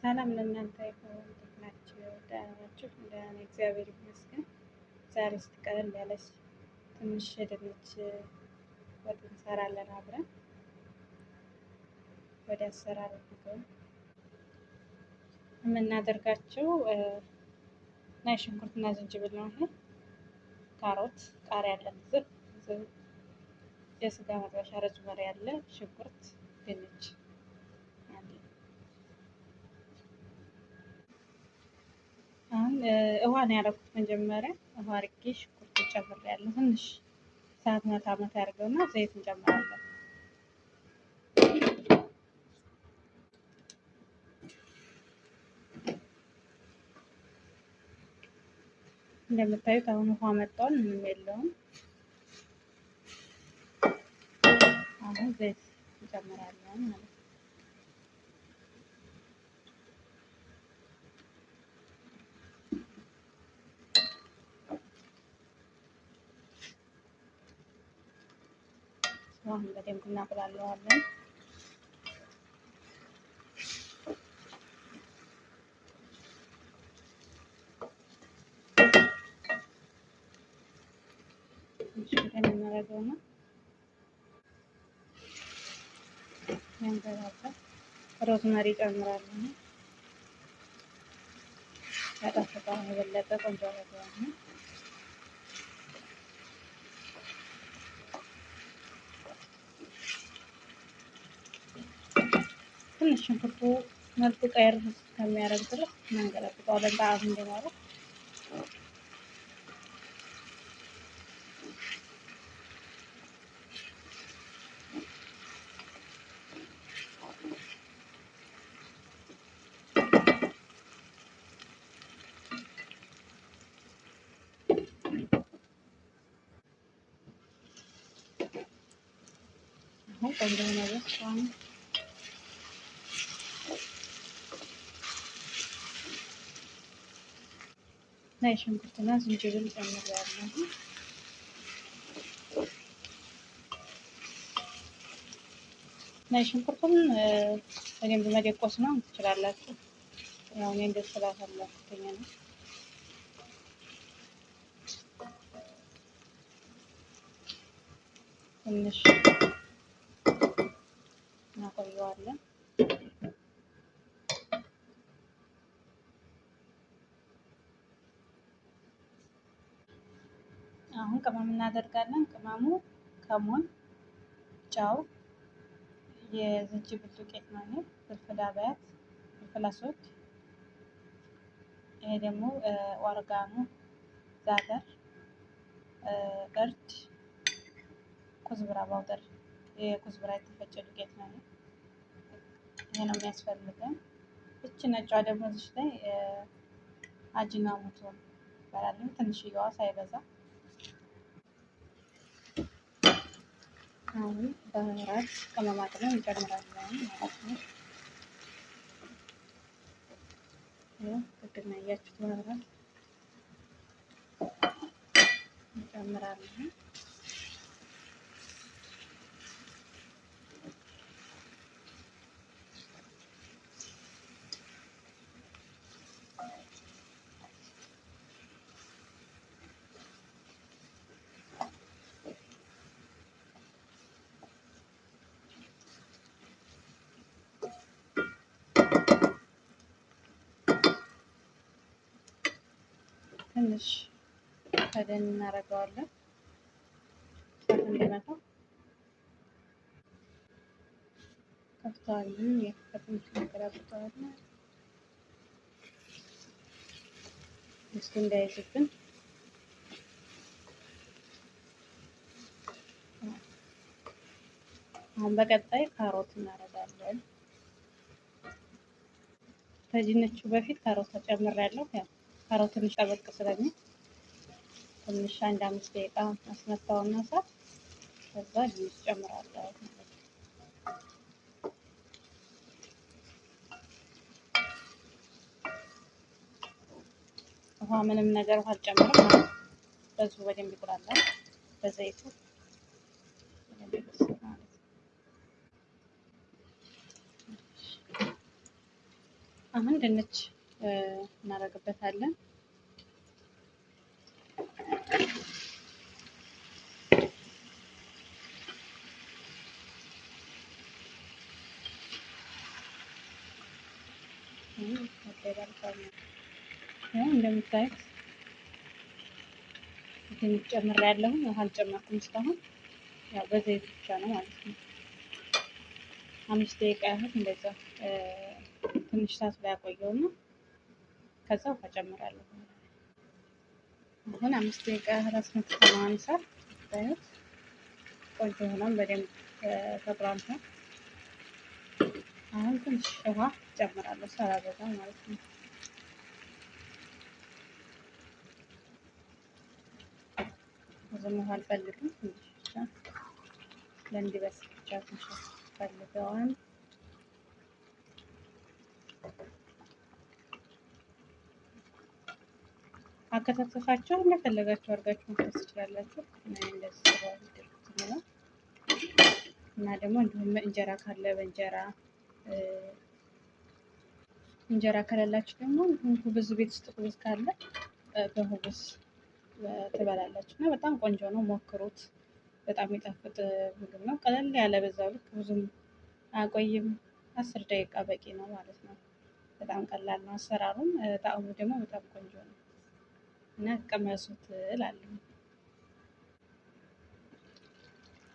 ሰላም ለእናንተ ይሁን። እንዴት ናችሁ? ደህና ናችሁ? ደህና ነኝ፣ እግዚአብሔር ይመስገን። ዛሬ ስትቀለል ያለች ትንሽ የድንች ወጥ እንሰራለን አብረን። ወደ አሰራር ነው የምናደርጋቸው። ነጭ ሽንኩርትና ዝንጅብል ነው። ይሄ ካሮት፣ ቃሪያ አለን፣ የስጋ መጥበሻ ሮዝመሪ ያለ፣ ሽንኩርት፣ ድንች አለ። አሁን ውሃ ነው ያደረኩት። መጀመሪያ ውሃ አድርጌ ሽንኩርት ጨምሬያለሁ። ትንሽ ሰዓት መታ ያደርገውና ዘይት እንጨምራለን። እንደምታዩት አሁን ውሃ መጥቷል፣ ምንም የለውም። አሁን ዘይት እንጨምራለን ማለት ነው። አሁን በደንብ እናቁላለዋለን። ሽንኩርት እናደርገው ነው ያንተራታ ሮዝመሪ ጨምራለሁ። ያጣፍጣል፣ የበለጠ ቆንጆ ያደርገዋል። ትንሽ ሽንኩርቱ መልኩ ቀየር እስከሚያደርግ ድረስ እናንገለብጠዋለን ጣዕም እንዲኖረው። አሁን ቆንጆ ነገር ነጭ ሽንኩርትና ዝንጅብል ጨምሬያለሁ። ነጭ ሽንኩርቱን በደንብ መደቆስ ነው ትችላላችሁ። ያው እኔ እንደዚህ ስላፈላኩኝ ነው። ትንሽ እናቆየዋለን። አሁን ቅመም እናደርጋለን። ቅመሙ ከሞን፣ ጨው፣ የዝንጅብል ዱቄት ነው። ይሄ ፍልፍል አብያት፣ ፍልፍል አስወድ፣ ይሄ ደግሞ ኦርጋኖ፣ ዛገር፣ እርድ፣ ኩዝብራ ባውደር፣ የኩዝብራ የተፈጨ ዱቄት ነው። ይሄ ነው የሚያስፈልገን። እቺ ነጯ ደግሞ እዚህ ላይ አጂናሞቶ ይባላል። ትንሽዬዋ ሳይበዛ። አሁን በራት ቅመማ ቅመም እንጨምራለን ማለት ነው። ይሄ ቅድም ያያችሁት በራት እንጨምራለን። ትንሽ ከደን እናደርገዋለን። እንዲመጣው ከፍተዋለን። የከፈትንሽ ነገር አብርተዋለን። እስኪ እንዳይዝብን አሁን በቀጣይ ካሮት እናደርጋለን። ከድንቹ በፊት ካሮት ተጨምሬያለሁ። ያው ካሮት ትንሽ ጠበቅ ስለሚል ትንሽ 1-5 ደቂቃ አስመታውና እሳት ከዛ ድንች ጨምራለሁ። ውሃ ምንም ነገር ውሃ አልጨምርም። በዚሁ በደንብ ይቁላላል በዘይቱ። አሁን ድንች እናደርግበታለን። እንደምታዩት ድንች ጨምሬያለሁ። ውሃ አልጨመርኩም እስካሁን፣ ያው በዘይት ብቻ ነው ማለት ነው። 5 ደቂቃ ያህል እንደዛ ትንሽ ሰዓት ላይ ያቆየውና ከዛ ውሃ ጨምራለሁ። አሁን 5 ደቂቃ ያህል አስመጥተን ማንሳት ታዩት ቆንጆ ሆኖም በደንብ ተቁላልቷል። አሁን ትንሽ ውሃ ጨምራለሁ ሳላበዛ ማለት ነው። ብዙም ውሃ አልፈልግም፣ ትንሽ ብቻ ለእንዲበስል ብቻ ትንሽ ፈልገዋል። አከታተፋቸው እንደፈለጋችሁ አድርጋችሁ መክተፍ ትችላላችሁ። እንደዚህ ነው። እና ደግሞ እንዲሁም እንጀራ ካለ በእንጀራ እንጀራ ከሌላችሁ ደግሞ ሁብዝ ቤት ውስጥ ሁብዝ ካለ በሁብዝ ትበላላችሁ እና በጣም ቆንጆ ነው። ሞክሩት። በጣም የሚጣፍጥ ምግብ ነው። ቀለል ያለ በዛው ልክ ብዙም አያቆይም። 10 ደቂቃ በቂ ነው ማለት ነው። በጣም ቀላል ነው አሰራሩም፣ ጣዕሙ ደግሞ በጣም ቆንጆ ነው እና ቅመሱት እላለሁ።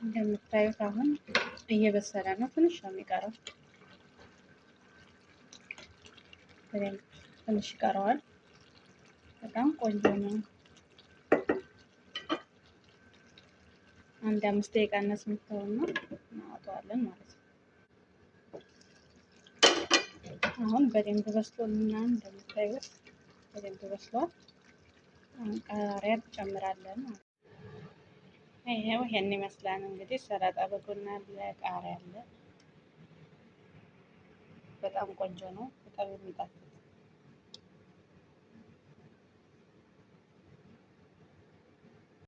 እንደምታዩት አሁን እየበሰለ ነው። ትንሽ ነው የሚቀረው፣ በደንብ ትንሽ ይቀረዋል። በጣም ቆንጆ ነው። አንድ 5 ደቂቃ እናስመተውና እናወጣዋለን ማለት ነው። አሁን በደንብ በስሎልናል። እንደምታዩት በደንብ በስሏል። ቃሪያ እንጨምራለን ማለት ነው። ይሄው ይሄን ይመስላል እንግዲህ። ሰላጣ በጎን አለ፣ ቃሪያ አለ። በጣም ቆንጆ ነው። በጣም የሚጣፍጥ